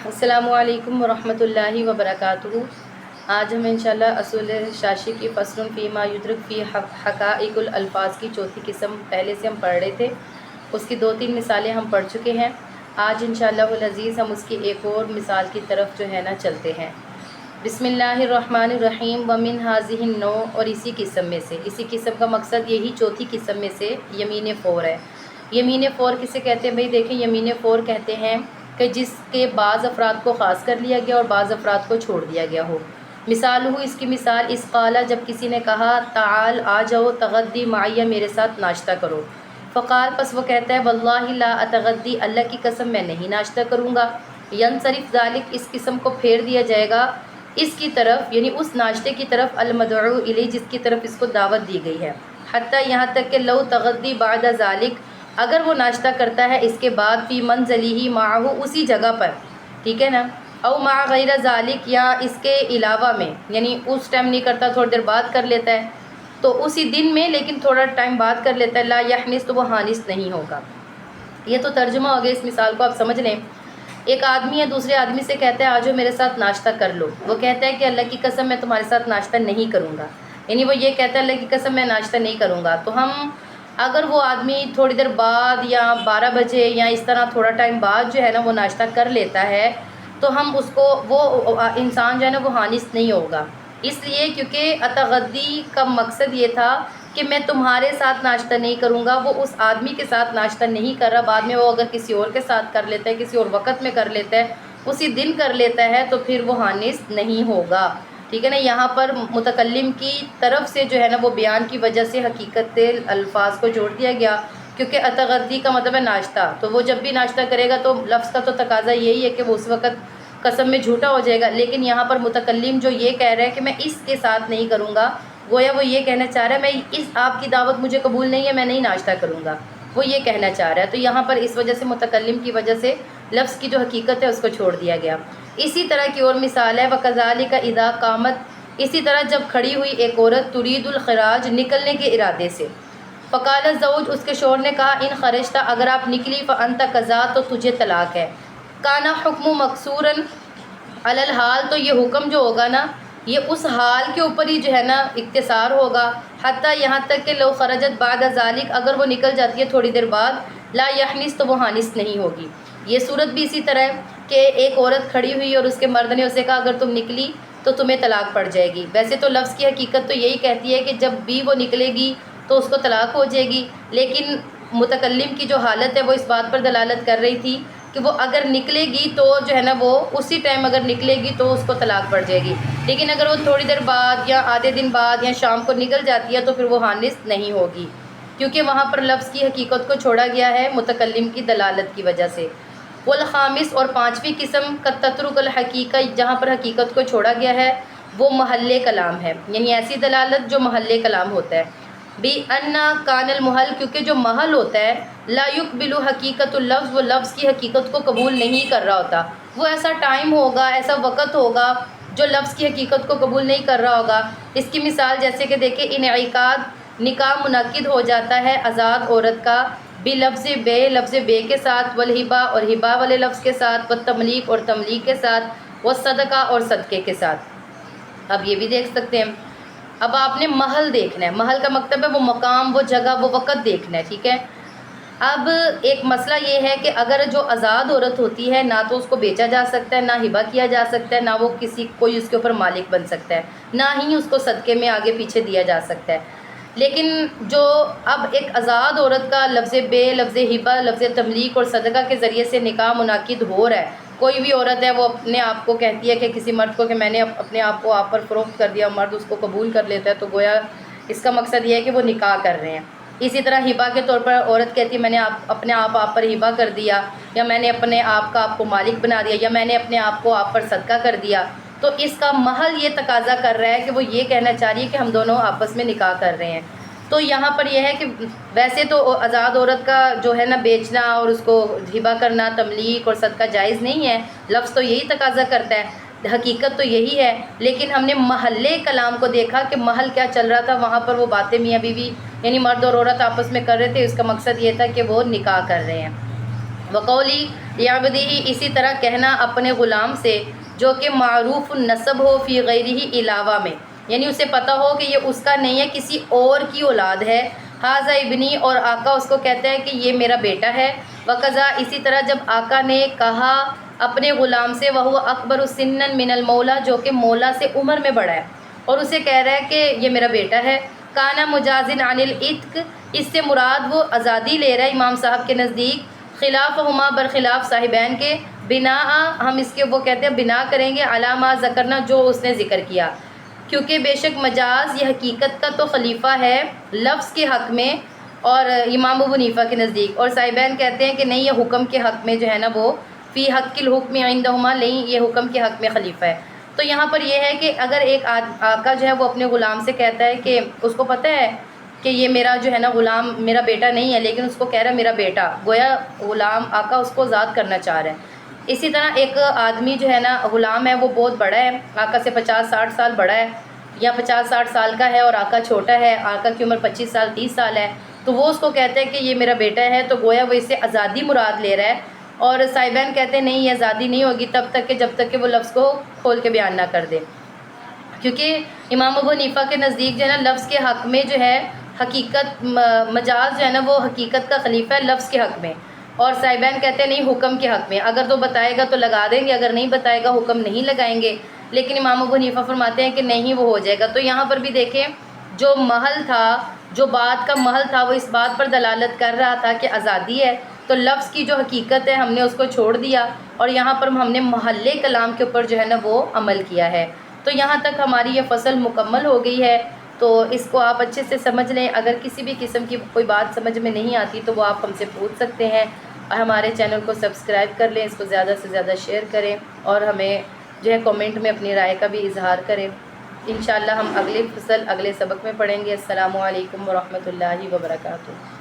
السلام علیکم ورحمۃ اللہ وبرکاتہ۔ آج ہم انشاءاللہ اصول شاشی کی فصل فیما یدرک فی حقائق الالفاظ کی چوتھی قسم پہلے سے ہم پڑھ رہے تھے، اس کی 2-3 مثالیں ہم پڑھ چکے ہیں۔ آج انشاءاللہ العزیز ہم اس کی ایک اور مثال کی طرف جو ہے نا چلتے ہیں۔ بسم اللہ الرحمن الرحیم ومن ھذہ النوع، اور اسی قسم میں سے، اسی قسم کا مقصد یہی چوتھی قسم میں سے یمین فور ہے۔ یمین فور کسے کہتے ہیں بھائی؟ دیکھیں، یمین فور کہتے ہیں کہ جس کے بعض افراد کو خاص کر لیا گیا اور بعض افراد کو چھوڑ دیا گیا ہو۔ مثال ہو، اس کی مثال اس قالا، جب کسی نے کہا تعال آ جاؤ، تغدی معیہ میرے ساتھ ناشتہ کرو۔ فقال، پس وہ کہتا ہے واللہ لا اتغدی، اللہ کی قسم میں نہیں ناشتہ کروں گا۔ ینصرف ذالک، اس قسم کو پھیر دیا جائے گا اس کی طرف، یعنی اس ناشتے کی طرف، المدعو الیہ، جس کی طرف اس کو دعوت دی گئی ہے۔ حتیٰ یہاں تک کہ لو تغدی بعد ذالک، اگر وہ ناشتہ کرتا ہے اس کے بعد، فی منزلہ، معہ، اسی جگہ پر، ٹھیک ہے نا، او مع غیر ذالک، یا اس کے علاوہ میں، یعنی اس ٹائم نہیں کرتا، تھوڑی دیر بعد کر لیتا ہے، تو اسی دن میں لیکن تھوڑا ٹائم بعد کر لیتا ہے، لا یحنس، تو وہ حانس نہیں ہوگا۔ یہ تو ترجمہ ہو گیا، اس مثال کو آپ سمجھ لیں۔ ایک آدمی ہے دوسرے آدمی سے کہتا ہے آجو میرے ساتھ ناشتہ کر لو۔ وہ کہتا ہے کہ اللہ کی قسم میں تمہارے ساتھ ناشتہ نہیں کروں گا، یعنی وہ یہ کہتا ہے اللہ کی قسم میں ناشتہ نہیں کروں گا۔ تو ہم اگر وہ آدمی تھوڑی دیر بعد یا 12 بجے یا اس طرح تھوڑا ٹائم بعد جو ہے نا وہ ناشتہ کر لیتا ہے، تو ہم اس کو، وہ انسان جو ہے نا وہ حانس نہیں ہوگا، اس لیے کیونکہ اتغدی کا مقصد یہ تھا کہ میں تمہارے ساتھ ناشتہ نہیں کروں گا۔ وہ اس آدمی کے ساتھ ناشتہ نہیں کر رہا، بعد میں وہ اگر کسی اور کے ساتھ کر لیتا ہے، کسی اور وقت میں کر لیتا ہے، اسی دن کر لیتا ہے، تو پھر وہ حانس نہیں ہوگا، ٹھیک ہے نا۔ یہاں پر متکلم کی طرف سے جو ہے نا وہ بیان کی وجہ سے حقیقت الفاظ کو جوڑ دیا گیا، کیونکہ اتغدی کا مطلب ہے ناشتہ، تو وہ جب بھی ناشتہ کرے گا تو لفظ کا تو تقاضا یہی ہے کہ وہ اس وقت قسم میں جھوٹا ہو جائے گا، لیکن یہاں پر متکلم جو یہ کہہ رہا ہے کہ میں اس کے ساتھ نہیں کروں گا، گویا وہ یہ کہنا چاہ رہا ہے میں اس آپ کی دعوت مجھے قبول نہیں ہے، میں نہیں ناشتہ کروں گا، وہ یہ کہنا چاہ رہا ہے۔ تو یہاں پر اس وجہ سے متکلم کی وجہ سے لفظ کی جو حقیقت ہے اس کو چھوڑ دیا گیا۔ اسی طرح کی اور مثال ہے وَكَذَلِكَ إِذَا قَامَتْ، اسی طرح جب کھڑی ہوئی ایک عورت ترید الخراج، نکلنے کے ارادے سے، فقال الزوج، اس کے شوہر نے کہا ان خرجتا، اگر آپ نکلی، فأنت قضا، تو تجھے طلاق ہے۔ کانا حکم مقصورا علی الحال، تو یہ حکم جو ہوگا نا یہ اس حال کے اوپر ہی جو ہے نا اقتصار ہوگا، حتیٰ یہاں تک کہ لو خرجت بعد ذالک، اگر وہ نکل جاتی ہے تھوڑی دیر بعد، لا یحنس، تو وہ حانس نہیں ہوگی۔ یہ صورت بھی اسی طرح ہے کہ ایک عورت کھڑی ہوئی اور اس کے مرد نے اسے کہا اگر تم نکلی تو تمہیں طلاق پڑ جائے گی۔ ویسے تو لفظ کی حقیقت تو یہی کہتی ہے کہ جب بھی وہ نکلے گی تو اس کو طلاق ہو جائے گی، لیکن متکلم کی جو حالت ہے وہ اس بات پر دلالت کر رہی تھی کہ وہ اگر نکلے گی تو جو ہے نا وہ اسی ٹائم اگر نکلے گی تو اس کو طلاق پڑ جائے گی، لیکن اگر وہ تھوڑی دیر بعد یا آدھے دن بعد یا شام کو نکل جاتی ہے تو پھر وہ حانس نہیں ہوگی، کیونکہ وہاں پر لفظ کی حقیقت کو چھوڑا گیا ہے متکلم کی دلالت کی وجہ سے۔ والخامس، اور 5ویں قسم کا تترک الحقیقہ، جہاں پر حقیقت کو چھوڑا گیا ہے وہ محل کلام ہے، یعنی ایسی دلالت جو محل کلام ہوتا ہے۔ بِأَنَّ كَانَ الْمُحَلَّ، کیونکہ جو محل ہوتا ہے، لا يقبل حقیقت اللفظ، وہ لفظ کی حقیقت کو قبول نہیں کر رہا ہوتا، وہ ایسا ٹائم ہوگا، ایسا وقت ہوگا جو لفظ کی حقیقت کو قبول نہیں کر رہا ہوگا۔ اس کی مثال جیسے کہ دیکھیں، انعقاد، نکاح منعقد ہو جاتا ہے آزاد عورت کا، بلفظ بے، لفظ بے کے ساتھ، والہبا، اور ہبا والے لفظ کے ساتھ، والتملیک، اور تملیک کے ساتھ، والصدقہ، اور صدقے کے ساتھ۔ اب یہ بھی دیکھ سکتے ہیں، اب آپ نے محل دیکھنا ہے، محل کا مطلب ہے وہ مقام، وہ جگہ، وہ وقت دیکھنا ہے، ٹھیک ہے۔ اب ایک مسئلہ یہ ہے کہ اگر جو آزاد عورت ہوتی ہے نہ تو اس کو بیچا جا سکتا ہے، نہ ہبہ کیا جا سکتا ہے، نہ وہ کوئی اس کے اوپر مالک بن سکتا ہے، نہ ہی اس کو صدقے میں آگے پیچھے دیا جا سکتا ہے۔ لیکن جو اب ایک آزاد عورت کا لفظ بے، لفظ ہبہ، لفظ تملیک اور صدقہ کے ذریعے سے نکاح منعقد ہو رہا ہے، کوئی بھی عورت ہے وہ اپنے آپ کو کہتی ہے کہ کسی مرد کو کہ میں نے اپنے آپ کو آپ پر فروخت کر دیا، مرد اس کو قبول کر لیتا ہے، تو گویا اس کا مقصد یہ ہے کہ وہ نکاح کر رہے ہیں۔ اسی طرح ہبہ کے طور پر عورت کہتی ہے میں نے اپنے آپ پر ہبہ کر دیا، یا میں نے اپنے آپ کا آپ کو مالک بنا دیا، یا میں نے اپنے آپ کو آپ پر صدقہ کر دیا، تو اس کا محل یہ تقاضا کر رہا ہے کہ وہ یہ کہنا چاہ رہی ہے کہ ہم دونوں آپس میں نکاح کر رہے ہیں۔ تو یہاں پر یہ ہے کہ ویسے تو آزاد عورت کا جو ہے نا بیچنا اور اس کو ہبہ کرنا، تملیک اور صدقہ جائز نہیں ہے، لفظ تو یہی تقاضا کرتا ہے، حقیقت تو یہی ہے، لیکن ہم نے محل کلام کو دیکھا کہ محل کیا چل رہا تھا، وہاں پر وہ باتیں میاں بیوی یعنی مرد اور عورت آپس میں کر رہے تھے، اس کا مقصد یہ تھا کہ وہ نکاح کر رہے ہیں۔ وقولی، یعبدی اسی طرح کہنا اپنے غلام سے جو کہ معروف النسب ہو فی غیرہ علاوہ میں، یعنی اسے پتہ ہو کہ یہ اس کا نہیں ہے، کسی اور کی اولاد ہے، ھذا ابنی، اور آقا اس کو کہتا ہے کہ یہ میرا بیٹا ہے، وقضا اسی طرح جب آقا نے کہا اپنے غلام سے وہو اکبر سنا من المولا، جو کہ مولا سے عمر میں بڑا ہے، اور اسے کہہ رہا ہے کہ یہ میرا بیٹا ہے، کانا مجازن عن العتق، اس سے مراد وہ آزادی لے رہا ہے امام صاحب کے نزدیک، خلاف ہما برخلاف صاحبین کے، بنا ہم اس کے وہ کہتے ہیں بنا کریں گے علامہ ذکرنا جو اس نے ذکر کیا، کیونکہ بے شک مجاز یہ حقیقت کا تو خلیفہ ہے لفظ کے حق میں، اور امام ابو حنیفہ کے نزدیک، اور صاحبین کہتے ہیں کہ نہیں یہ حکم کے حق میں جو ہے نا وہ فی حق الحکم عندہما، نہیں یہ حکم کے حق میں خلیفہ ہے۔ تو یہاں پر یہ ہے کہ اگر ایک آقا جو ہے وہ اپنے غلام سے کہتا ہے کہ اس کو پتہ ہے کہ یہ میرا جو ہے نا غلام میرا بیٹا نہیں ہے، لیکن اس کو کہہ رہا ہے میرا بیٹا، گویا غلام آقا اس کو آزاد کرنا چاہ رہا ہے۔ اسی طرح ایک آدمی جو ہے نا غلام ہے وہ بہت بڑا ہے، آقا سے 50-60 سال بڑا ہے، یا 50-60 سال کا ہے اور آقا چھوٹا ہے، آقا کی عمر 25 سال 30 سال ہے، تو وہ اس کو کہتا ہے کہ یہ میرا بیٹا ہے، تو گویا وہ اس سے آزادی مراد لے رہا ہے، اور صاحبین کہتے ہیں نہیں یہ آزادی نہیں ہوگی تب تک کہ جب تک کہ وہ لفظ کو کھول کے بیان نہ کر دے، کیونکہ امام ابو حنیفہ کے نزدیک جو ہے نا لفظ کے حق میں جو ہے حقیقت مجاز جو ہے نا وہ حقیقت کا خلیفہ ہے لفظ کے حق میں، اور صاحبین کہتے ہیں نہیں حکم کے حق میں، اگر تو بتائے گا تو لگا دیں گے، اگر نہیں بتائے گا حکم نہیں لگائیں گے، لیکن امام ابو حنیفہ فرماتے ہیں کہ نہیں وہ ہو جائے گا۔ تو یہاں پر بھی دیکھیں جو محل تھا، جو بات کا محل تھا، وہ اس بات پر دلالت کر رہا تھا کہ آزادی ہے، تو لفظ کی جو حقیقت ہے ہم نے اس کو چھوڑ دیا، اور یہاں پر ہم نے محلے کلام کے اوپر جو ہے نا وہ عمل کیا ہے۔ تو یہاں تک ہماری یہ فصل مکمل ہو گئی ہے، تو اس کو آپ اچھے سے سمجھ لیں، اگر کسی بھی قسم کی کوئی بات سمجھ میں نہیں آتی تو وہ آپ ہم سے پوچھ سکتے ہیں، اور ہمارے چینل کو سبسکرائب کر لیں، اس کو زیادہ سے زیادہ شیئر کریں، اور ہمیں جو ہے کومنٹ میں اپنی رائے کا بھی اظہار کریں۔ انشاءاللہ ہم اگلی فصل اگلے سبق میں پڑھیں گے۔ السلام علیکم ورحمۃ اللہ وبرکاتہ۔